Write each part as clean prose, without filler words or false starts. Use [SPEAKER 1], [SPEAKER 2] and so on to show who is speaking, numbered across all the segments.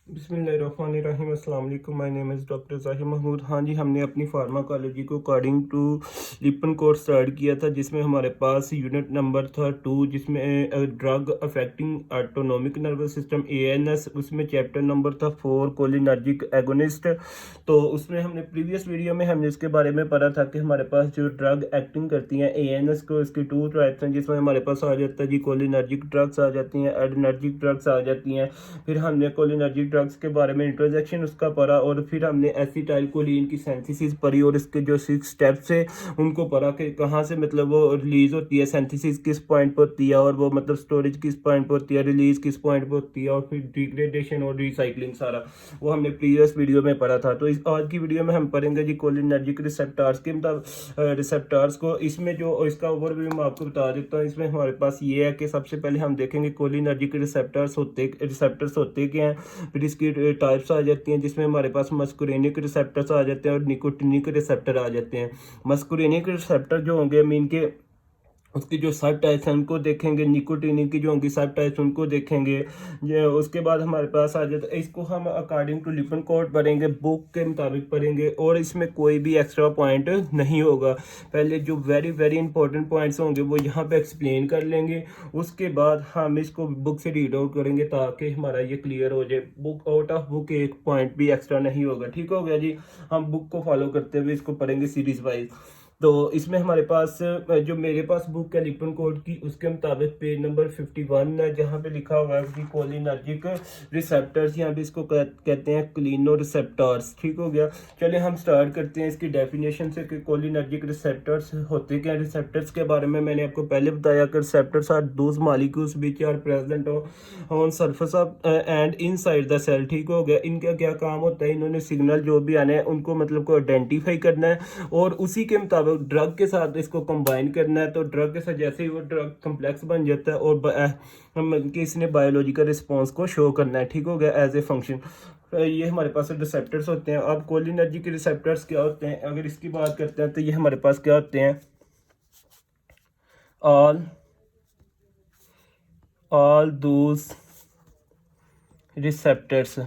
[SPEAKER 1] बिस्मिल्लाहिर्रहमानिर्रहीम। अस्सलाम वालेकुम। माय नेम इज़ डॉक्टर ज़ाहिर महमूद। हाँ जी, हमने अपनी फार्माकोलॉजी को according to Lippincott start किया था, जिसमें हमारे पास यूनिट नंबर था 2, जिसमें drug affecting autonomic nervous system ANS। उसमें चैप्टर नंबर था 4 कोलिनर्जिक एगोनिस्ट। तो उसमें हमने प्रीवियस वीडियो में हमने इसके बारे में पढ़ा था कि हमारे पास जो ड्रग एक्टिंग करती हैं ANS को, इसकी 2 टाइप्स हैं, जिसमें हमारे पास आ जाता है जी कोलिनर्जिक ड्रग्स आ जाती हैं, एडनर्जिक ड्रग्स आ जाती हैं। फिर हमने कोलिनर्जिक ड्रग्स के बारे में इंट्रोडक्शन उसका पढ़ा, और फिर हमने एसिटाइल कोलिन की सिंथेसिस पढ़ी, और इसके जो 6 स्टेप्स है उनको पढ़ा कि कहाँ से मतलब वो रिलीज होती है, सिंथेसिस किस पॉइंट पर होती है, और वो मतलब स्टोरेज किस पॉइंट पर होती है, रिलीज किस पॉइंट पर होती है, और फिर डिग्रेडेशन और रिसाइकलिंग सारा वो हमने प्रीवियस वीडियो में पढ़ा था। तो इस आज की वीडियो में हम पढ़ेंगे जी कोलिनर्जिक रिसेप्टार्स के मतलब रिसेप्टार्स को। इसमें जो इसका ओवरव्यू मैं आपको बता देता हूँ। इसमें हमारे पास ये है कि सबसे पहले हम देखेंगे कोलिनर्जिक रिसेप्टर्स होते क्या हैं, फिर इसकी टाइप्स आ जाती हैं, जिसमें हमारे पास मस्कुरेनिक रिसेप्टर्स आ जाते हैं और निकोटिनिक रिसेप्टर आ जाते हैं। मस्कुरेनिक रिसेप्टर जो होंगे मीन के उसकी जो सब टाइप्स हैं उनको देखेंगे, निकोटीन की जो होंगी सब टाइप्स उनको देखेंगे। ये उसके बाद हमारे पास आ जाता है, इसको हम अकॉर्डिंग टू लिपन कोड पढ़ेंगे, बुक के मुताबिक पढ़ेंगे, और इसमें कोई भी एक्स्ट्रा पॉइंट नहीं होगा। पहले जो वेरी वेरी इंपॉर्टेंट पॉइंट्स होंगे वो यहाँ पे एक्सप्लेन कर लेंगे, उसके बाद हम इसको बुक से रीड आउट करेंगे ताकि हमारा ये क्लियर हो जाए। बुक आउट ऑफ बुक एक पॉइंट भी एक्स्ट्रा नहीं होगा। ठीक हो गया जी। हम बुक को फॉलो करते हुए इसको पढ़ेंगे सीरीज वाइज। तो इसमें हमारे पास जो मेरे पास बुक है लिपन कोड की, उसके मुताबिक पेज नंबर 51 है, जहाँ पे लिखा हुआ है कि कोलिनर्जिक रिसेप्टर्स, यहाँ पे इसको कहते हैं क्लिनो रिसेप्टर्स। ठीक हो गया। चलिए हम स्टार्ट करते हैं इसकी डेफिनेशन से कि कोलिनर्जिक रिसेप्टर्स होते क्या। रिसेप्टर्स के बारे में मैंने आपको पहले बताया कि receptors are those molecules which are present on surface of and inside the cell. ठीक हो गया। इनका क्या काम होता है, इन्होंने सिग्नल जो भी आने हैं उनको मतलब को आइडेंटिफाई करना है और उसी के मुताबिक ड्रग के साथ इसको कंबाइन करना है। तो ड्रग के साथ जैसे ही वो ड्रग कम्प्लेक्स बन जाता है और हम कि इसने बायोलॉजिकल रिस्पॉन्स को शो करना है। ठीक हो गया, एज ए फंक्शन। ये हमारे पास रिसेप्टर्स होते हैं। अब कोलिनर्जिक के रिसेप्टर्स क्या होते हैं, अगर इसकी बात करते हैं तो ये हमारे पास क्या होते हैं, ऑल दोज रिसेप्टर्स,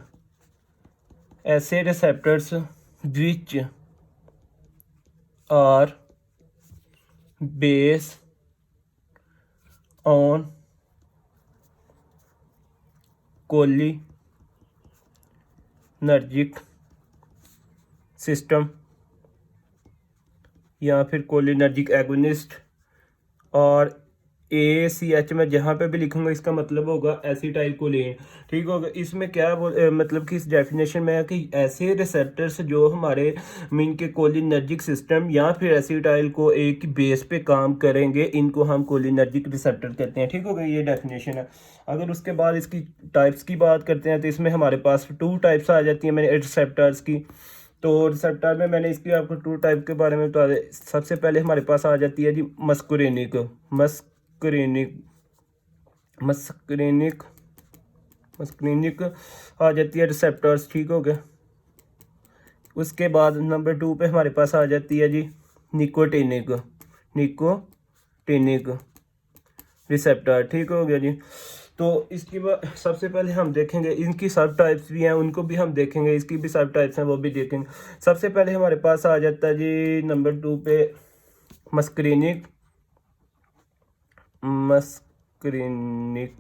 [SPEAKER 1] ऐसे receptors which are base on cholinergic system या फिर कोलिनर्जिक एगोनिस्ट, और ACH में जहाँ पे भी लिखूंगा इसका मतलब होगा एसिटाइल कोलिन। ठीक होगा। इसमें क्या मतलब कि इस डेफिनेशन में है कि ऐसे रिसेप्टर्स जो हमारे मीन के कोलिनर्जिक सिस्टम या फिर एसिटाइल को एक बेस पे काम करेंगे, इनको हम कोलिनर्जिक रिसेप्टर कहते हैं। ठीक हो गया, ये डेफिनेशन है। अगर उसके बाद इसकी टाइप्स की बात करते हैं तो इसमें हमारे पास 2 टाइप्स आ जाती हैं मैंने रिसेप्टर्स की। तो रिसेप्टर में मैंने इसकी आपको 2 टाइप के बारे में बता दें। सबसे पहले हमारे पास आ जाती है जी मस्कुरेनिक मस्कुरेनिक मस्कुरेनिक मस्कुरेनिक आ जाती है रिसेप्टर्स। ठीक हो गया। उसके बाद नंबर 2 पे हमारे पास आ जाती है जी निकोटिनिक निकोटिनिक रिसेप्टर। ठीक हो गया जी। तो इसके बाद सबसे पहले हम देखेंगे इनकी सब टाइप्स भी हैं, उनको भी हम देखेंगे, इसकी भी सब टाइप्स हैं वो भी देखेंगे। सबसे पहले हमारे पास आ जाता है जी नंबर 2 पे मस्क्रीनिक मस्क्रीनिक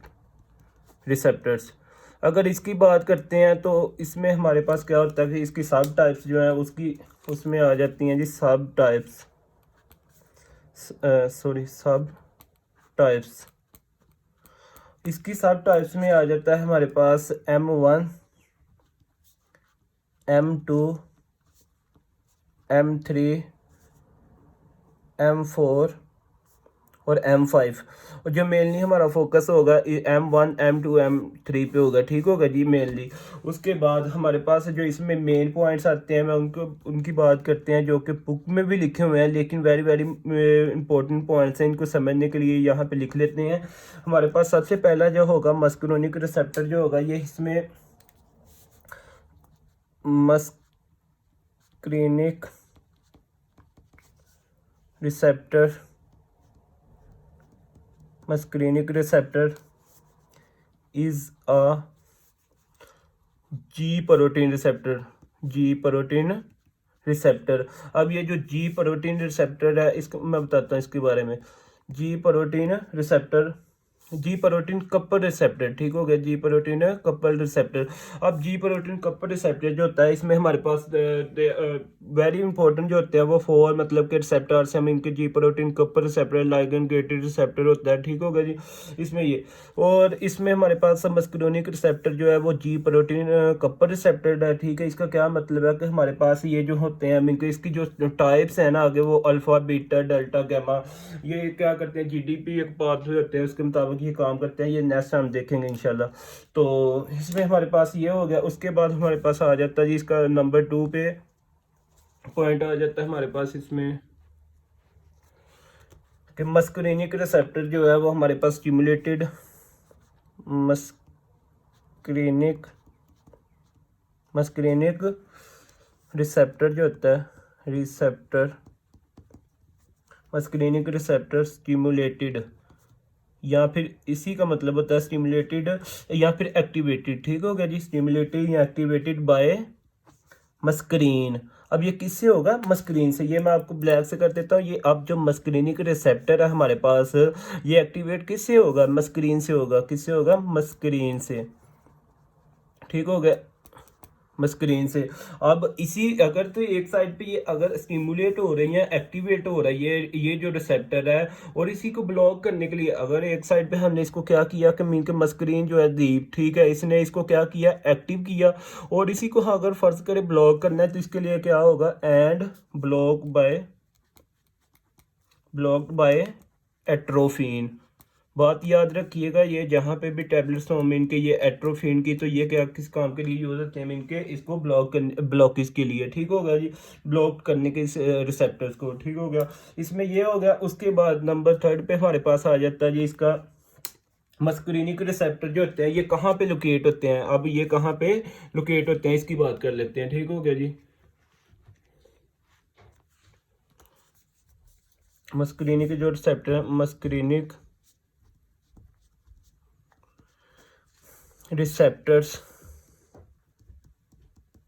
[SPEAKER 1] रिसेप्टर्स। अगर इसकी बात करते हैं तो इसमें हमारे पास क्या होता है कि इसकी सब टाइप्स जो है उसकी उसमें आ जाती हैं जी सब टाइप्स, सॉरी सब टाइप्स। इसकी सब टाइप्स में आ जाता है हमारे पास M1 M2 M3 M4 और M5, और जो मेनली हमारा फोकस होगा M1 M2 M3 पे होगा। ठीक होगा जी मेनली। उसके बाद हमारे पास जो इसमें मेन पॉइंट्स आते हैं मैं उनकी बात करते हैं, जो कि बुक में भी लिखे हुए हैं, लेकिन वेरी वेरी इंपॉर्टेंट पॉइंट्स हैं, इनको समझने के लिए यहाँ पे लिख लेते हैं। हमारे पास सबसे पहला जो होगा मस्कुरेनिक रिसेप्टर जो होगा, ये इसमें muscarinic receptor muscarinic receptor is a ji protein receptor, ji protein receptor. अब ये जो जी प्रोटीन रिसेप्टर है, इसको मैं बताता हूँ इसके बारे में। जी प्रोटीन रिसेप्टर, जी प्रोटीन कपल रिसेप्टर, ठीक हो गया, जी प्रोटीन कपल रिसेप्टर। अब जी प्रोटीन कपल रिसेप्टर जो होता है, इसमें हमारे पास वेरी इंपॉर्टेंट जो होते हैं वो फोर मतलब के रिसेप्टर से हम इनके जी protein couple receptor, ligand gated receptor होता है, ठीक हो गया जी। इसमें ये, और इसमें हमारे पास मस्कुलिनिक रिसेप्टर जो है वो जी प्रोटीन कपल रिसेप्टर है, ठीक है। इसका क्या मतलब है कि हमारे पास ये जो होते हैं इनके, इसकी जो टाइप्स है ना आगे, वो अल्फा बीटा डेल्टा गैमा, ये क्या करते हैं, जीडीपी एक पाथवे होते हैं उसके मुताबिक ये काम करते हैं। ये नेक्स्ट हम देखेंगे इंशाल्लाह। तो इसमें हमारे पास ये हो गया। उसके बाद हमारे पास आ जाता है जी इसका नंबर 2 पे पॉइंट आ जाता है हमारे पास इसमें कि मस्कुलिनिक रिसेप्टर जो है वो हमारे पास स्टिमुलेटेड मस्कुलिनिक मस्कुलिनिक रिसेप्टर जो होता है, रिसेप्टर मस्कुलिनिक रिसेप्टर स्टिमुलेटेड, या फिर इसी का मतलब होता है स्टिमुलेटेड या फिर एक्टिवेटेड, ठीक हो गया जी। स्टिमुलेटेड या एक्टिवेटेड बाय मस्करीन। अब ये किससे होगा, मस्करीन से। ये मैं आपको ब्लैक से कर देता हूँ। ये अब जो मस्करीनिक रिसेप्टर है हमारे पास, ये एक्टिवेट किससे होगा, मस्करीन से होगा। किससे होगा, मस्करीन से, ठीक हो गया, स्क्रीन से। अब इसी अगर तो एक साइड पे ये अगर स्टिमुलेट हो रही है, एक्टिवेट हो रही है ये जो रिसेप्टर है, और इसी को ब्लॉक करने के लिए अगर एक साइड पे हमने इसको क्या किया कि मीन के मस्करीन जो है दीप, ठीक है, इसने इसको क्या किया, एक्टिव किया, और इसी को अगर फर्ज करे ब्लॉक करना है तो इसके लिए क्या होगा, एंड ब्लॉक्ड बाय एट्रोफिन। बात याद रखिएगा, ये जहाँ पे भी टैबलेट्स हों इनके ये एट्रोफिन की, तो ये क्या किस काम के लिए यूज होते हैं इनके, इसको ब्लॉकिस के लिए, ठीक हो गया जी, ब्लॉक करने के रिसेप्टर्स को, ठीक हो गया। इसमें ये हो गया। उसके बाद नंबर 3 पे हमारे पास आ जाता है जी इसका मस्कुलिनिक रिसेप्टर जो होते हैं, ये कहाँ पे लोकेट होते हैं। अब ये कहाँ पे लोकेट होते हैं इसकी बात कर लेते हैं, ठीक हो गया जी। मस्कुलिनिक जो रिसेप्टर है, muscarinic receptors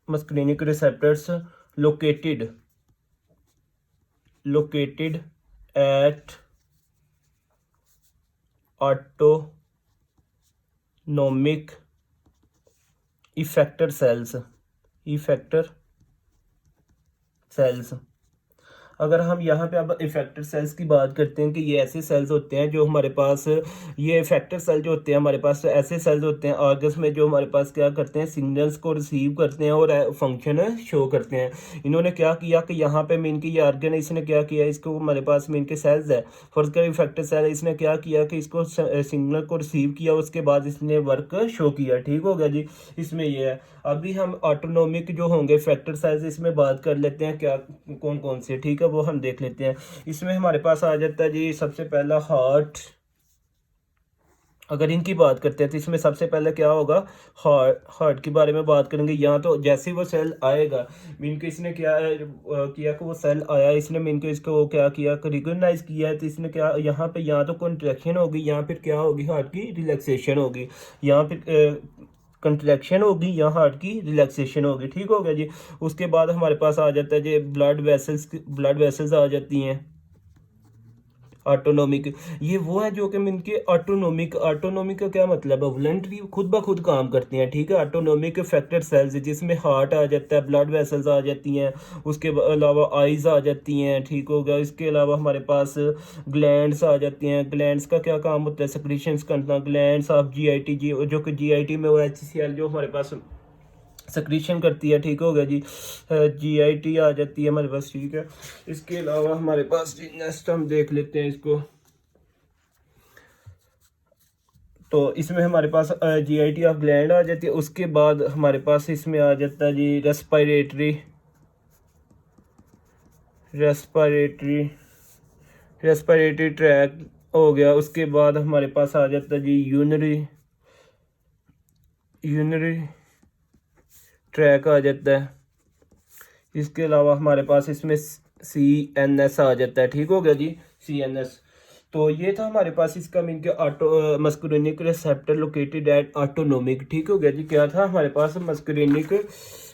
[SPEAKER 1] muscarinic receptors located at autonomic effector cells। अगर हम यहाँ पे अब इफेक्टर सेल्स की बात करते हैं कि ये ऐसे सेल्स होते हैं जो हमारे पास, ये इफेक्टर सेल जो होते हैं हमारे पास ऐसे सेल्स होते हैं ऑर्गन्स में जो हमारे पास क्या करते हैं, सिग्नल्स को रिसीव करते हैं और फंक्शन शो करते हैं। इन्होंने क्या किया कि यहाँ पे मीन की ये ऑर्गन है, इसने क्या किया, इसको हमारे पास मीन के सेल्स है, फर्ज कर इफेक्टर सेल, इसने क्या किया कि इसको सिग्नल को रिसीव किया, उसके बाद इसने वर्क शो किया, ठीक हो गया जी। इसमें ये है। अभी हम ऑटोनोमिक जो होंगे फैक्टर साइज इसमें बात कर लेते हैं, क्या कौन कौन से, ठीक है, वो हम देख लेते हैं। इसमें हमारे पास आ जाता है जी सबसे पहला हार्ट। अगर इनकी बात करते हैं तो इसमें सबसे पहले क्या होगा, हार्ट के बारे में बात करेंगे। यहाँ तो जैसे ही वो सेल आएगा, मीन को इसने क्या किया कि वो सेल आया, इसने मीन को इसको क्या किया कि रिकॉग्नाइज किया है, तो इसने क्या यहाँ पे यहाँ तो कॉन्ट्रैक्शन होगी, यहाँ फिर क्या होगी, हार्ट की रिलैक्सेशन होगी, यहाँ फिर कंट्रैक्शन होगी, यहाँ हार्ट की रिलैक्सेशन होगी, ठीक हो गया जी। उसके बाद हमारे पास आ जाता है जी ब्लड वेसल्स आ जाती हैं ऑटोनोमिक। ये वो है जो कि इनके ऑटोनोमिक का क्या मतलब है, वॉलंटरी खुद ब खुद काम करते हैं, ठीक है। ऑटोनोमिक फैक्टर सेल्स जिसमें हार्ट आ जाता है, ब्लड वेसल्स आ जाती हैं, उसके अलावा आइज आ जाती हैं, ठीक हो गया। इसके अलावा हमारे पास ग्लैंड्स आ जाती हैं। ग्लैंड्स का क्या काम होता है, सेक्रीशंस करना। ग्लैंड्स ऑफ जीआईटी, जो कि जीआईटी में वो एचसीएल जो हमारे पास सक्रीशन करती है, ठीक हो गया जी। जीआईटी आ जाती है हमारे पास, ठीक है। इसके अलावा हमारे पास जी नेक्स्ट हम देख लेते हैं इसको। तो इसमें हमारे पास जीआईटी ऑफ ग्लैंड आ जाती है। उसके बाद हमारे पास इसमें आ जाता है जी रेस्पिरेटरी ट्रैक हो गया। उसके बाद हमारे पास आ जाता है जी यूनरी ट्रैक आ जाता है। इसके अलावा हमारे पास इसमें CNS आ जाता है, ठीक हो गया जी, CNS। तो ये था हमारे पास इसका मीन के auto muscarinic receptor located at autonomic. ठीक हो गया जी। क्या था हमारे पास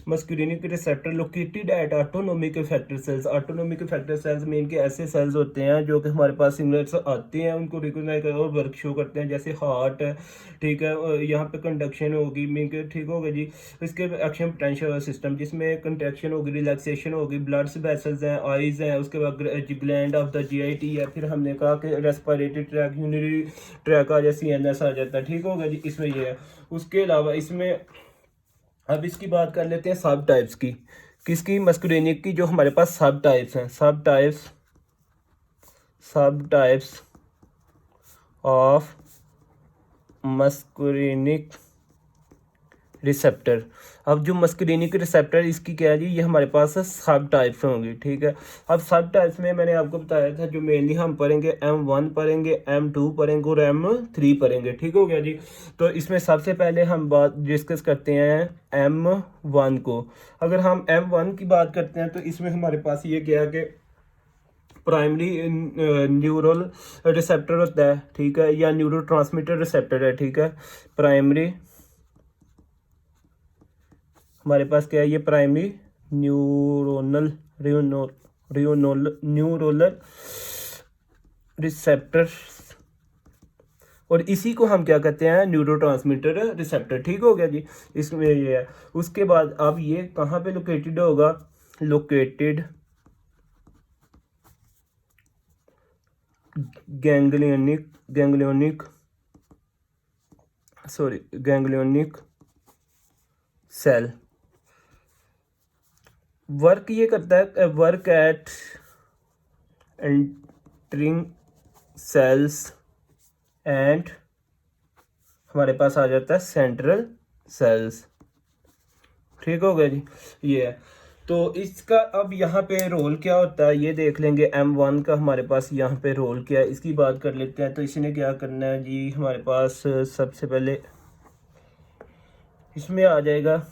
[SPEAKER 1] muscarinic receptor located at autonomic effector cells. Autonomic effector cells में इनके ऐसे सेल्स होते हैं जो कि हमारे पास सिग्नल्स आते हैं, उनको रिकॉग्नाइज और वर्क शो करते हैं, जैसे हार्ट है, ठीक है, यहाँ पे कंडक्शन होगी मीन के, ठीक हो गया जी। इसके एक्शन पोटेंशियल सिस्टम जिसमें कंट्रैक्शन होगी, रिलैक्सेशन होगी, ब्लड वेसल्स हैं, आइज हैं, उसके बाद ग्लैंड ऑफ द जीआईटी है, फिर हमने कहा कि रेस्पिरेटरी ट्रैक, यूरिनरी ट्रैक आ जाए, सीएनएस आ जाता है। ठीक हो गया जी। इसमें ये है। उसके अलावा इसमें अब इसकी बात कर लेते हैं सब टाइप्स की। किसकी? मस्कुलिनिक की। जो हमारे पास सब टाइप्स हैं, सब टाइप्स ऑफ मस्कुलिनिक रिसेप्टर। अब जो मस्कुलिनिक रिसेप्टर इसकी क्या है जी, ये हमारे पास सब टाइप्स होंगी। ठीक है। अब सब टाइप्स में मैंने आपको बताया था जो मेनली हम पढ़ेंगे M1 पढ़ेंगे, M2 पढ़ेंगे और M3 पढ़ेंगे। ठीक हो गया जी। तो इसमें सबसे पहले हम बात डिस्कस करते हैं M1 को। अगर हम M1 की बात करते हैं तो इसमें हमारे पास ये क्या है कि प्राइमरी न्यूरल रिसेप्टर होता है, ठीक है, या न्यूरो ट्रांसमीटर रिसेप्टर है। ठीक है। प्राइमरी हमारे पास क्या है, ये प्राइमरी न्यूरोनल रिसेप्टर, और इसी को हम क्या कहते हैं, न्यूरोट्रांसमीटर रिसेप्टर। ठीक हो गया जी। इसमें ये है। उसके बाद अब ये कहाँ पे लोकेटेड होगा, लोकेटेड गैंग्लियोनिक सेल। वर्क ये करता है, work at entering cells and हमारे पास आ जाता है सेंट्रल सेल्स। ठीक हो गया जी। ये है। तो इसका अब यहाँ पे रोल क्या होता है ये देख लेंगे। M1 का हमारे पास यहाँ पे रोल क्या है इसकी बात कर लेते हैं। तो इसने क्या करना है जी, हमारे पास सबसे पहले इसमें आ जाएगा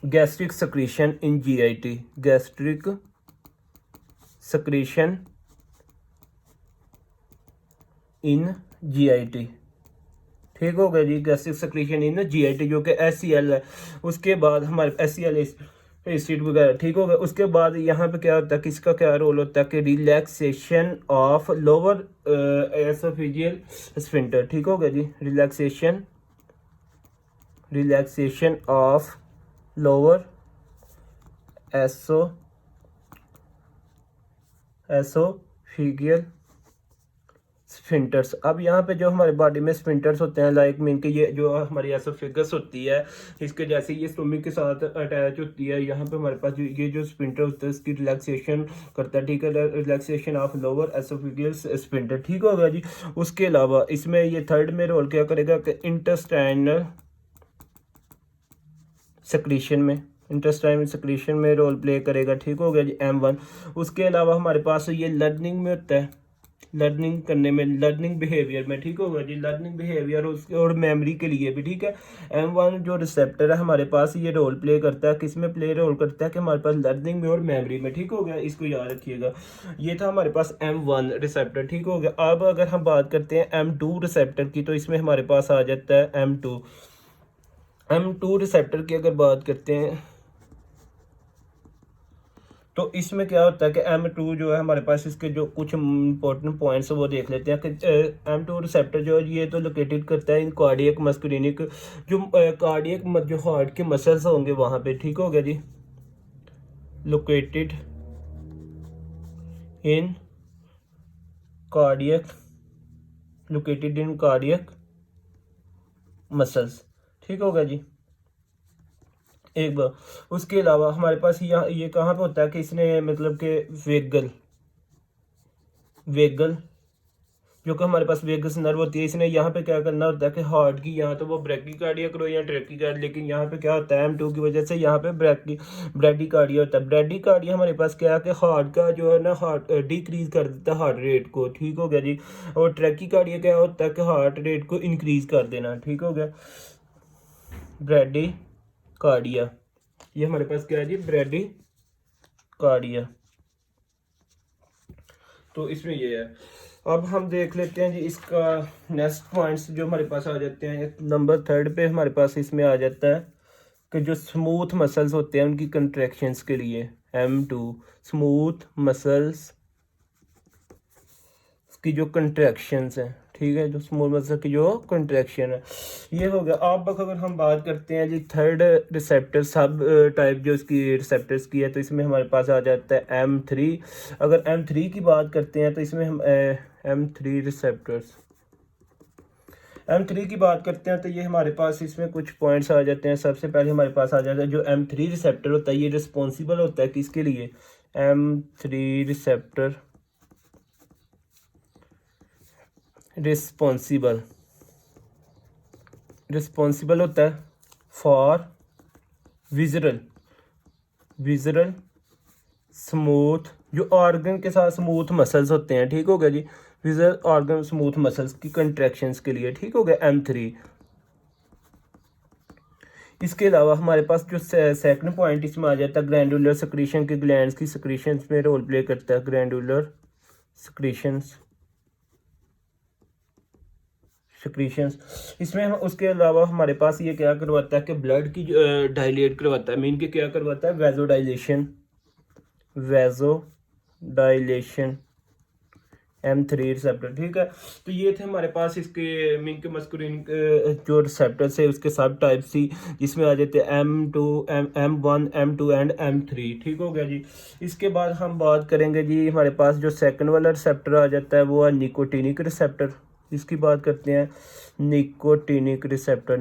[SPEAKER 1] गैस्ट्रिक सक्रीशन इन जीआईटी, गैस्ट्रिक सक्रीशन इन जीआईटी। ठीक हो गया जी। गैस्ट्रिक सक्रीशन इन जीआईटी जो कि SCL है। उसके बाद हमारे SCL एसिड वगैरह। ठीक हो गया। उसके बाद यहाँ पे क्या होता है, किसका क्या रोल होता है कि relaxation of lower oesophageal sphincter. ठीक हो गया जी। Relaxation of lower oesophageal sphincters. अब यहाँ पे जो हमारे बॉडी में स्फिंक्टर्स होते हैं, लाइक मीन के ये जो हमारी एसोफेगस होती है, इसके जैसे ये स्टोमिक के साथ अटैच होती है, यहाँ पे हमारे पास ये जो स्फिंक्टर होता है इसकी रिलैक्सेशन करता है। ठीक है। Relaxation of lower oesophageal sphincter. ठीक हो गया जी। उसके अलावा इसमें ये थर्ड में रोल क्या करेगा कि इंटेस्टाइनल सक्रीशन में रोल प्ले करेगा। ठीक हो गया जी। M1। उसके अलावा हमारे पास ये लर्निंग में होता है, लर्निंग करने में, लर्निंग बिहेवियर में। ठीक होगा जी। लर्निंग बिहेवियर और मेमोरी के लिए भी। ठीक है। M1 जो रिसेप्टर है हमारे पास ये रोल प्ले करता है, किस में प्ले रोल करता है कि हमारे पास लर्निंग में और मेमोरी में। ठीक हो गया। इसको याद रखिएगा। ये था हमारे पास M1 रिसेप्टर। ठीक हो गया। अब अगर हम बात करते हैं M2 रिसेप्टर की, तो इसमें हमारे पास आ जाता है M2 रिसेप्टर की अगर बात करते हैं तो इसमें क्या होता है कि M2 जो है हमारे पास, इसके जो कुछ इंपॉर्टेंट पॉइंट्स वो देख लेते हैं कि M2 रिसेप्टर जो है ये तो लोकेटेड करता है इन कार्डियक मस्कुलिनिक, जो कार्डियक जो हार्ट के मसल्स होंगे वहाँ पे। ठीक हो गया जी। Located in cardiac muscles. ठीक हो गया जी। एक बार उसके अलावा हमारे पास यहाँ ये कहाँ पे होता है कि इसने मतलब कि वेगल जो कि हमारे पास वेगस नर्व होती है, इसने यहाँ पे क्या करना होता है कि हार्ट की, यहाँ तो वो ब्रैकीकार्डिया करो या ट्रैकीकार्डिया, लेकिन यहाँ पे क्या होता है M2 की वजह से यहाँ पे ब्रैडीकार्डिया होता है। ब्रैडीकार्डिया हमारे पास क्या है कि हार्ट का जो है ना, हार्ट डिक्रीज कर देता है हार्ट रेट को। ठीक हो गया जी। और ट्रैकीकार्डिया क्या होता है कि हार्ट रेट को इंक्रीज कर देना। ठीक हो गया। ब्रैडीकार्डिया, ये हमारे पास क्या है जी, ब्रैडीकार्डिया। तो इसमें ये है। अब हम देख लेते हैं जी इसका नेक्स्ट पॉइंट्स जो हमारे पास आ जाते हैं। नंबर 3 पे हमारे पास इसमें आ जाता है कि जो स्मूथ मसल्स होते हैं उनकी कंट्रैक्शंस के लिए M2 स्मूथ मसल्स की जो कंट्रैक्शंस हैं, ठीक है, जो स्मूथ मसल की जो कंट्रैक्शन है ये हो गया। अब अगर हम बात करते हैं जी थर्ड रिसेप्टर सब टाइप जो इसकी रिसेप्टर्स की है, तो इसमें हमारे पास आ जाता है M3। अगर M3 की बात करते हैं तो इसमें हम M3 रिसेप्टर्स M3 की बात करते हैं तो ये हमारे पास इसमें कुछ पॉइंट्स आ जाते हैं। सबसे पहले हमारे पास आ जाता है जो M3 रिसेप्टर होता है, ये रिस्पॉन्सिबल होता है किसके लिए? M3 रिसेप्टर रिस्पॉन्सिबल होता है फॉर विजरल स्मूथ, जो ऑर्गन के साथ स्मूथ मसल्स होते हैं, ठीक हो गया जी, विजरल ऑर्गन स्मूथ मसल्स की कंट्रैक्शंस के लिए, ठीक हो गया M3। इसके अलावा हमारे पास जो सेकंड पॉइंट इसमें आ जाता है ग्लैंडुलर सिक्रीशन के, ग्लैंड्स की सिक्रीशंस में रोल प्ले करता है ग्लैंडुलर सिक्रीशंस। इसमें हम उसके अलावा हमारे पास ये क्या करवाता है कि ब्लड की डायलेट करवाता है, मीन के क्या करवाता है? वेजोडाइलेशन M3 रिसेप्टर, ठीक है। तो ये थे हमारे पास इसके मीन के मस्कुलिन जो रिसेप्टर्स है उसके सब टाइप्स थी, जिसमें आ जाते हैं M2 M1 M2 and M3, ठीक हो गया जी। इसके बाद हम बात करेंगे जी हमारे पास जो सेकंड वाला रिसेप्टर आ जाता है वो है निकोटिनिक रिसेप्टर। इसकी बात करते हैं निकोटिनिक रिसेप्टर।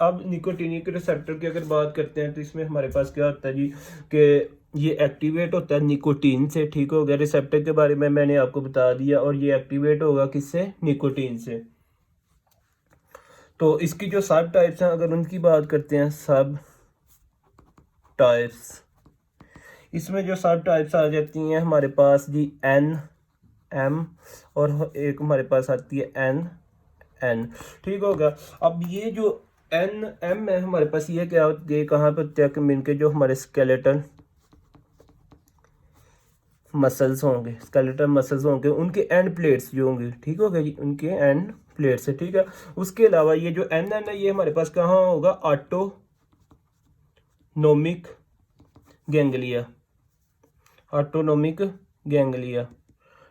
[SPEAKER 1] अब निकोटिनिक रिसेप्टर की अगर बात करते हैं तो इसमें हमारे पास क्या होता है जी कि ये एक्टिवेट होता है निकोटीन से, ठीक हो गया। रिसेप्टर के बारे में मैंने आपको बता दिया, और ये एक्टिवेट होगा किससे? निकोटीन से। तो इसकी जो सब टाइप्स हैं अगर उनकी बात करते हैं, सब टाइप्स, इसमें जो सब टाइप्स आ जाती हैं हमारे पास जी NM, और एक हमारे पास आती है NN, ठीक होगा। अब ये जो NM है हमारे पास ये क्या होती है, कहाँ पे होते हैं कि मिलके जो हमारे स्केलेटल मसल्स होंगे उनके एंड प्लेट्स जो होंगे, ठीक हो गया जी, उनके एंड प्लेट्स है, ठीक है। उसके अलावा ये जो NN है ये हमारे पास कहाँ होगा? ऑटोनोमिक गैंग्लिया,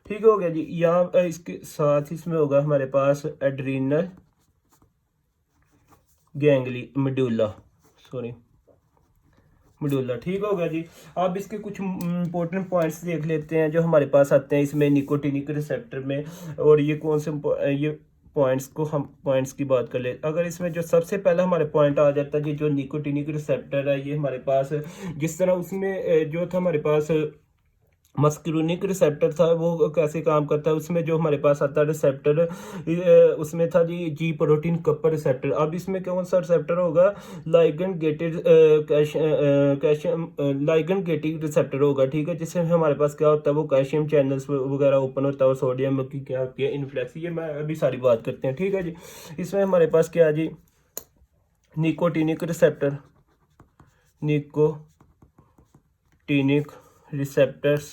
[SPEAKER 1] ठीक हो गया जी। यहाँ इसके साथ इसमें होगा हमारे पास एड्रीनल मेडुला, ठीक हो गया जी। अब इसके कुछ इंपॉर्टेंट पॉइंट्स देख लेते हैं जो हमारे पास आते हैं इसमें निकोटिनिक रिसेप्टर में, और ये कौन से ये पॉइंट्स की बात कर ले। अगर इसमें जो सबसे पहला हमारे पॉइंट आ जाता है जी जो निकोटिनिक रिसेप्टर है, ये हमारे पास जिस तरह उसमें जो था हमारे पास मस्कुलिनिक रिसेप्टर था वो कैसे काम करता है, उसमें जो हमारे पास आता है रिसेप्टर उसमें था जी प्रोटीन कपर रिसेप्टर। अब इसमें कौन सा रिसेप्टर होगा? लाइगेंड गेटेड रिसेप्टर होगा, ठीक है, जिससे हमारे पास क्या होता है वो कैल्शियम चैनल्स वगैरह ओपन होता है और सोडियम की क्या होती है इनफ्लक्स, ये मैं अभी सारी बात करते हैं, ठीक है जी। इसमें हमारे पास क्या है जी निकोटिनिक रिसेप्टर्स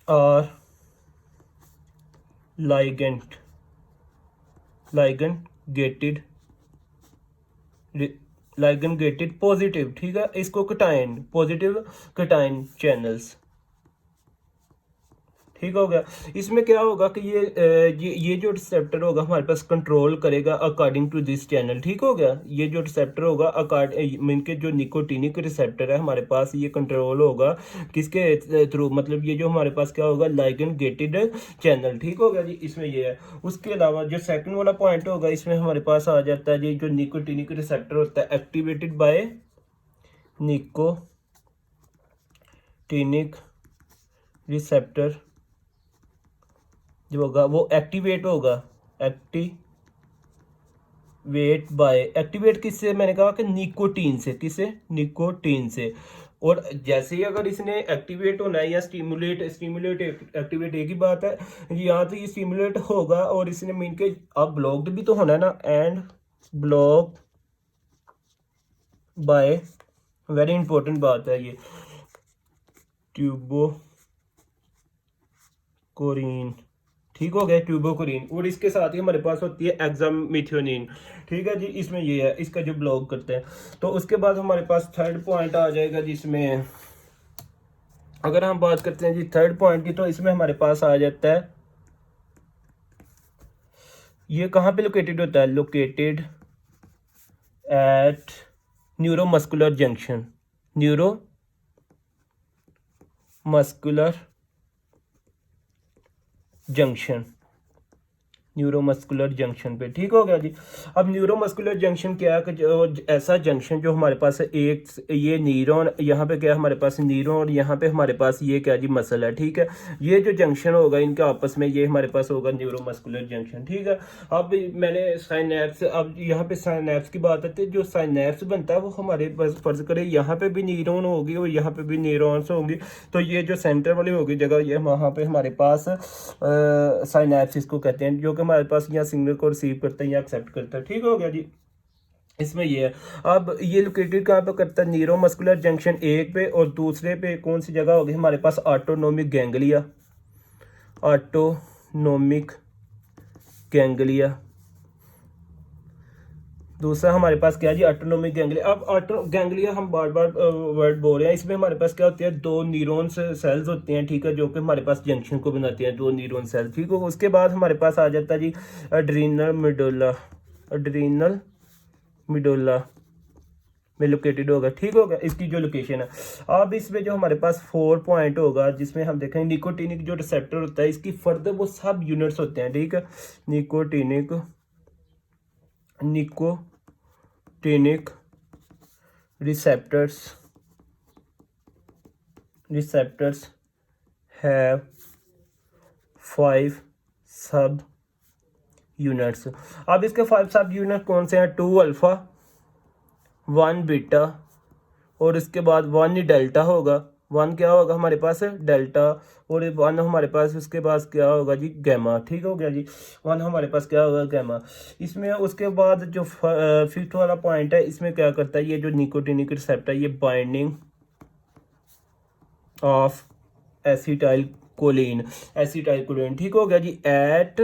[SPEAKER 1] और लाइगेंड गेटेड पॉजिटिव, ठीक है, इसको पॉजिटिव कटाइन चैनल्स, ठीक हो गया। इसमें क्या होगा कि ये जो रिसेप्टर होगा हमारे पास कंट्रोल करेगा अकॉर्डिंग टू दिस चैनल, ठीक हो गया। ये जो रिसेप्टर होगा इनके जो निकोटिनिक रिसेप्टर है हमारे पास ये कंट्रोल होगा किसके थ्रू? मतलब ये जो हमारे पास क्या होगा लाइगेंड गेटेड चैनल, ठीक हो गया जी। इसमें ये है। उसके अलावा जो सेकंड वाला पॉइंट होगा इसमें हमारे पास आ जाता है जी जो निकोटिनिक रिसेप्टर होता है एक्टिवेटेड बाय निकोटिनिक रिसेप्टर जो होगा वो एक्टिवेट किससे? मैंने कहा कि निकोटीन से। और जैसे ही अगर इसने एक्टिवेट होना है या स्टिमुलेट एक्टिवेट एक ही बात है, यहाँ तो ये स्टिमुलेट होगा और इसने मीन के अब ब्लॉक्ड भी तो होना है ना, and block bye, very important बात है ये, ट्यूबोकोरिन। ठीक हो गया, ट्यूबोकोरिन। और इसके साथ ही हमारे पास होती है एक्सामिथ्योनिन। ठीक है जी, इसमें ये है, इसका जो ब्लॉक करते हैं। तो उसके बाद हमारे पास थर्ड पॉइंट आ जाएगा, जिसमें अगर हम बात करते हैं जी थर्ड पॉइंट की, तो इसमें हमारे पास आ जाता है, ये कहाँ पे लोकेटेड होता है, located at neuromuscular junction, neuromuscular junction, neuromuscular junction पे। ठीक हो गया जी। अब न्यूरोमस्कुलर जंक्शन क्या है कि जो ऐसा जंक्शन जो हमारे पास है, एक ये न्यूरॉन, यहाँ पे क्या है हमारे पास न्यूरॉन, और यहाँ पे हमारे पास ये क्या जी मसल है। ठीक है, ये जो जंक्शन होगा इनका आपस में, ये हमारे पास होगा न्यूरोमस्कुलर जंक्शन। ठीक है, अब मैंने साइनेप्स, अब यहाँ पे साइनेप्स की बात आती है, जो साइनेप्स बनता है वो हमारे पास, फर्ज करें यहाँ पे भी न्यूरॉन होगी और यहाँ पे भी न्यूरॉन्स होंगी, तो ये जो सेंटर वाली होगी जगह, ये वहाँ पे हमारे पास साइनेप्स इसको कहते हैं, जो कि हमारे पास यहाँ सिग्नल को रिसीव करता है या एक्सेप्ट करता है। ठीक हो गया जी, इसमें ये है। अब ये लोकेटेड कहाँ पे करता है, न्यूरोमस्कुलर जंक्शन एक पे, और दूसरे पे कौन सी जगह होगी हमारे पास, ऑटोनोमिक गैंग्लिया, ऑटोनोमिक गैंग्लिया। दूसरा हमारे पास क्या है जी, ऑटोनोमिक गैंग्लिया। अब ऑटो गैंग्लिया हम बार बार वर्ड बोल रहे हैं, इसमें हमारे पास क्या होती है, दो न्यूरॉन सेल्स होती हैं। ठीक है, जो कि हमारे पास जंक्शन को बनाती हैं, दो न्यूरॉन सेल्स। ठीक है, उसके बाद हमारे पास आ जाता है जी एड्रीनल मिडुला, एड्रीनल मिडुला में लोकेटेड होगा। ठीक होगा, इसकी जो लोकेशन है। अब इसमें जो हमारे पास 4 पॉइंट होगा, जिसमें हम देखेंगे निकोटिनिक जो रिसेप्टर होता है, इसकी फर्दर वो सब यूनिट्स होते हैं। ठीक है, निकोटिनिक रिसेप्टर्स हैव 5 सब यूनिट्स। अब इसके 5 सब यूनिट कौन से हैं, 2 अल्फा, 1 बीटा, और इसके बाद 1 डेल्टा होगा, 1 क्या होगा हमारे पास डेल्टा, और 1 हमारे पास उसके पास क्या होगा जी गैमा। ठीक हो गया जी, 1 हमारे पास क्या होगा गैमा। इसमें उसके बाद जो फिफ्थ वाला पॉइंट है, इसमें क्या करता है, ये जो निकोटिनिक रिसेप्टर, ये बाइंडिंग ऑफ एसिटाइल कोलिन। ठीक हो गया जी, एट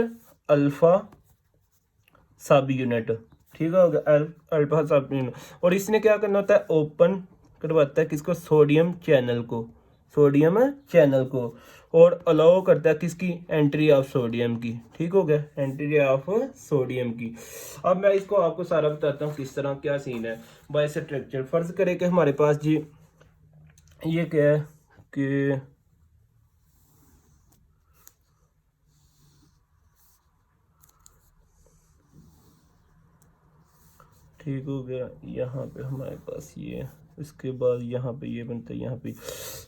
[SPEAKER 1] अल्फा सब यूनिट। ठीक हो गया, अल्फा सब यूनिट। और इसने क्या करना होता है, ओपन करवाता है किसको, सोडियम चैनल को, और अलाउ करता है किसकी, एंट्री ऑफ सोडियम की। ठीक हो गया, एंट्री ऑफ सोडियम की। अब मैं इसको आपको सारा बताता हूँ किस तरह क्या सीन है बाय स्ट्रक्चर। फर्ज करें कि हमारे पास जी ये क्या है कि ठीक हो गया, यहाँ पे हमारे पास ये, इसके बाद यहाँ पे ये बनता है, यहाँ पे।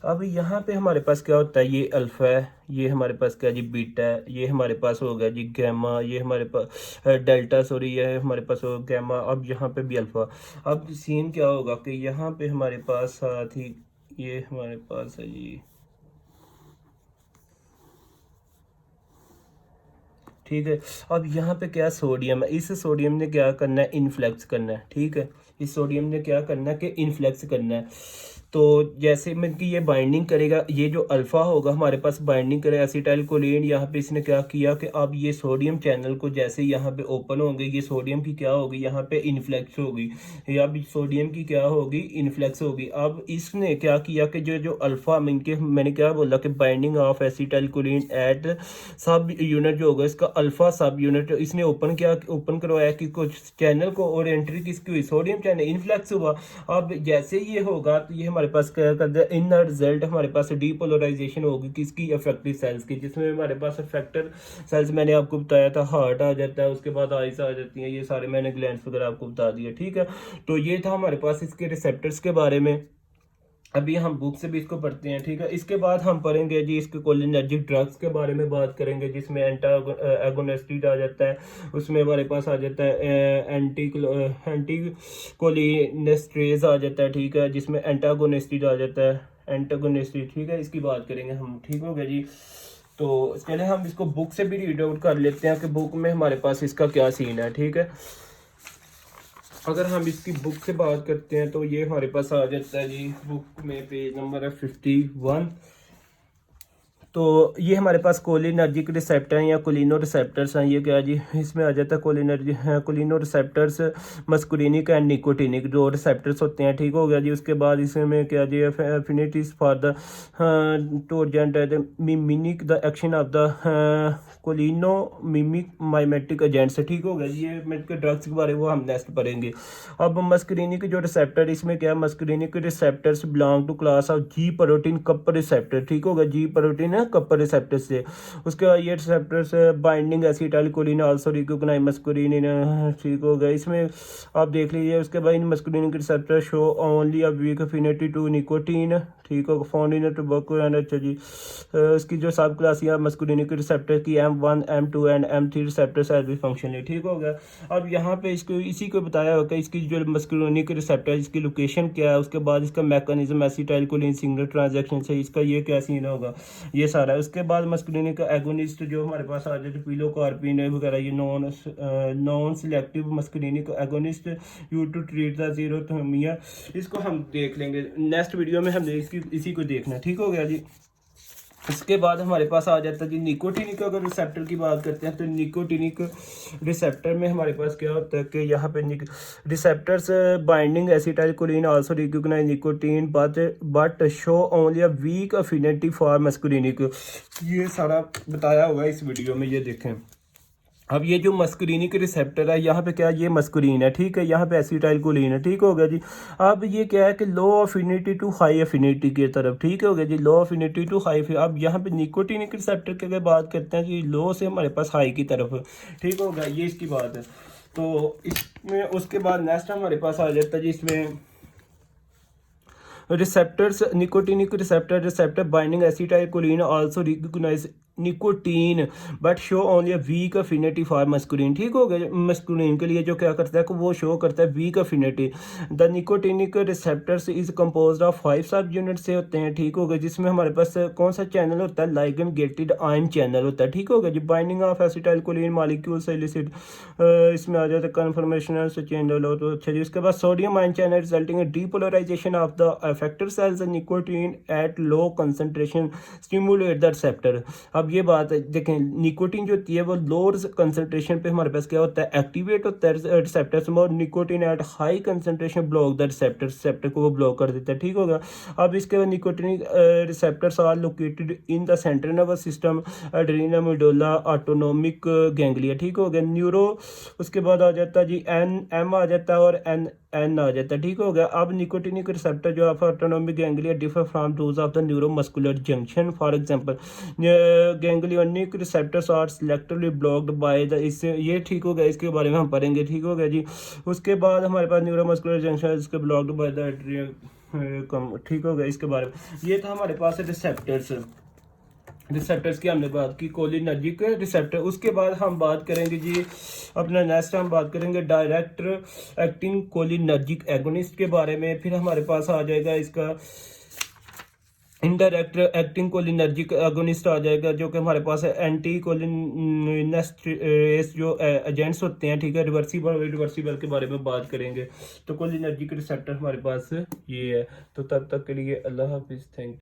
[SPEAKER 1] अब यहाँ पे हमारे पास क्या होता है, ये अल्फा है, ये हमारे पास क्या जी बीटा है, ये हमारे पास हो गया जी गैमा, ये हमारे पास डेल्टा, सॉरी ये हमारे पास हो गैमा। अब यहाँ पे भी अल्फा। अब सीन क्या होगा कि यहाँ पे हमारे पास साथ ही ये हमारे पास है जी, ठीक है। अब यहाँ पे क्या सोडियम है, इस सोडियम ने क्या करना है, इन्फ्लेक्स करना है। ठीक है, इस सोडियम ने क्या करना है कि इन्फ्लेक्स करना है। तो जैसे में कि ये बाइंडिंग करेगा, ये जो अल्फा होगा हमारे पास बाइंडिंग करेगा एसिटाइल कोलिन। यहाँ पे इसने क्या किया कि अब ये सोडियम चैनल को जैसे यहाँ पे ओपन होंगे, ये सोडियम की क्या होगी, यहाँ पे इन्फ्लेक्स होगी, या अब सोडियम की क्या होगी, इन्फ्लेक्स होगी। अब इसने क्या किया कि जो जो अल्फा मैंने क्या बोला कि binding of acetylcholine at subunit जो होगा, इसका अल्फा सब यूनिट इसने ओपन किया, ओपन करवाया कि कुछ चैनल को, और एंट्री किसकी हुई, सोडियम चैनल, इन्फ्लेक्स हुआ। अब जैसे ये होगा तो ये हमारे पास क्या कर दिया, इन रिजल्ट हमारे पास डीपोलराइजेशन होगी किसकी, अफेक्टिव सेल्स की, जिसमें हमारे पास अफेक्टर सेल्स मैंने आपको बताया था, हार्ट आ जाता है, उसके बाद आइस आ जाती हैं, ये सारे मैंने ग्लैंड्स वगैरह आपको बता दिया। ठीक है, तो ये था हमारे पास इसके रिसेप्टर्स के बारे में। अभी हम बुक से भी इसको पढ़ते हैं। ठीक है, इसके बाद हम पढ़ेंगे जी इसके कोलिनर्जिक ड्रग्स के बारे में बात करेंगे, जिसमें एगोनिस्टिड आ जाता है, उसमें हमारे पास आ जाता है एंटी कोलिनेस्ट्रेज आ जाता है। ठीक है, जिसमें एंटागोनिस्टिड आ जाता है, एंटागोनिस्टिड। ठीक है, इसकी बात करेंगे हम। ठीक हो गया जी, तो चले हम इसको बुक से भी रीड आउट कर लेते हैं कि बुक में हमारे पास इसका क्या सीन है। ठीक है, अगर हम इसकी बुक से बात करते हैं तो ये हमारे पास आ जाता है जी, बुक में पेज नंबर है 51। तो ये हमारे पास कोलिनर्जिक रिसेप्टर हैं या कोलिनो रिसेप्टर्स हैं। ये क्या जी, इसमें आ जाता है कोलिनो रिसेप्टर्स मस्कुलिनिक एंड निकोटिनिक जो रिसेप्टर्स होते हैं, ठीक हो गया जी। उसके बाद इसमें क्या जी, एफिनिटीज फॉर द टोरजेंट mimic the action of the cholino mimic mimetic agents, ठीक हो गया जी। ये मेडिकल ड्रग्स के बारे में वो हम नेक्स्ट पढ़ेंगे। अब मस्कुलिनिक जो रिसेप्टर, इसमें क्या है, muscarinic receptors belong to class of G protein coupled receptor, ठीक होगा, जी प्रोटीन है कपर रिसेप्टर से। उसके बाद ये receptors binding acetylcholine also recognize muscarine, ठीक हो गया। इसमें आप देख लीजिए। उसके बाद in muscarinic receptor show only a weak affinity to nicotine, ठीक होगा, फाउंड इन टोबैको एंड, अच्छा जी। इसकी जो सब क्लास या मस्कुलिनिक रिसेप्टर की M1 M2 and M3 receptors as भी फंक्शन है, ठीक हो गया। अब यहाँ पे इसको इसी को बताया होगा इसकी जो मस्कुलिनिक रिसेप्टर इसकी लोकेशन क्या है, उसके बाद इसका मैकेनिज्म एसिटाइलकोलिन सिग्नल ट्रांजैक्शन से इसका ये क्या सीन होगा, ये सारा। उसके बाद मस्कुलिनिक एगोनिस्ट जो हमारे पास आ जाए, पिलोकार्पिन वगैरह, ये नॉन सिलेक्टिव मस्कुलिनिक एगोनिस्ट यू टू ट्रीट द जीरोथर्मिया, इसको हम देख लेंगे नेक्स्ट वीडियो में, हमने इसी को देखना, ठीक हो गया जी। इसके बाद हमारे पास आ जाता है जी निकोटिनिक। अगर रिसेप्टर की बात करते हैं तो निकोटिनिक रिसेप्टर में हमारे पास क्या होता है कि यहाँ पे receptors binding acetylcholine also recognise nicotine but show only a weak affinity for muscarinic, ये सारा बताया हुआ है इस वीडियो में, ये देखें। अब ये जो मस्कुलिनिक रिसेप्टर है, यहाँ पे क्या, ये मस्कुलिन है, ठीक है, यहाँ पे एसिटाइलकोलिन है, ठीक हो गया जी। अब ये क्या है कि लो अफिनिटी टू हाई अफिनिटी की तरफ, ठीक हो गया जी, लो अफिनिटी टू हाई। अब यहाँ पे निकोटिनिक रिसेप्टर की अगर बात करते हैं कि लो से हमारे पास हाई की तरफ, ठीक हो गया, ये इसकी बात है। तो इसमें उसके बाद नेक्स्ट हमारे पास आ जाता है जी, इसमें receptors nicotinic receptor binding acetylcholine also recognise nicotine but show only a weak affinity for muscarine, ठीक हो गया। मस्कुलिन के लिए जो क्या करता है कि वो शो करता है weak affinity. The nicotinic receptors is composed of 5 सब यूनिट से होते हैं, ठीक हो गया, जिसमें हमारे पास कौन सा चैनल होता है, लाइगेंड गेटेड आयन चैनल होता है, ठीक हो गया जी। बाइंडिंग ऑफ एसिटाइलकोलिन मॉलिक्यूल से इलिसिट, इसमें आ जाता है कन्फर्मेशन से चैनल हो, तो अच्छा जी। उसके बाद sodium ion channel resulting in depolarisation of the affected cells nicotine at low concentration stimulate the receptor. अब ये बात है, देखें, निकोटीन जो होती है वो लोअर कंसंट्रेशन पे हमारे पास क्या होता है, एक्टिवेट होता है रिसेप्टर्स में, और nicotine at high concentration block the receptor को वो ब्लॉक कर देता है, ठीक होगा। अब इसके बाद nicotinic receptors are located in the central nervous system adrenal medulla autonomic ganglia, ठीक हो गया, न्यूरो। उसके बाद आ जाता है जी M आ जाता है और N आ जाता है, ठीक हो गया। अब निकोटिनिक रिसेप्टर जो है autonomic ganglia differ from those of the neuromuscular junction, for example ganglionic receptors are selectively blocked by the, इससे ये ठीक हो गया, इसके बारे में हम पढ़ेंगे, ठीक हो गया जी। उसके बाद हमारे पास न्यूरोमस्कुलर जंक्शन इसके ब्लॉक्ड बाय द एट्रियम, ठीक हो गया, इसके बारे में। ये था हमारे पास रिसेप्टर्स की हमने बात की, कोलिनर्जिक रिसेप्टर। उसके बाद हम बात करेंगे जी अपना नेक्स्ट, हम बात करेंगे डायरेक्ट एक्टिंग कोलिनर्जिक एगोनिस्ट के बारे में। फिर हमारे पास आ जाएगा इसका इनडायरेक्ट एक्टिंग कोलिनर्जिक एगोनिस्ट आ जाएगा, जो कि हमारे पास है एंटी कोलिनस्टेरेस जो एजेंट्स होते हैं, ठीक है, रिवर्सिबल के बारे में बात करेंगे। तो कोलिनर्जिक रिसेप्टर हमारे पास ये है। तो तब तक के लिए अल्लाह हाफिज़, थैंक यू।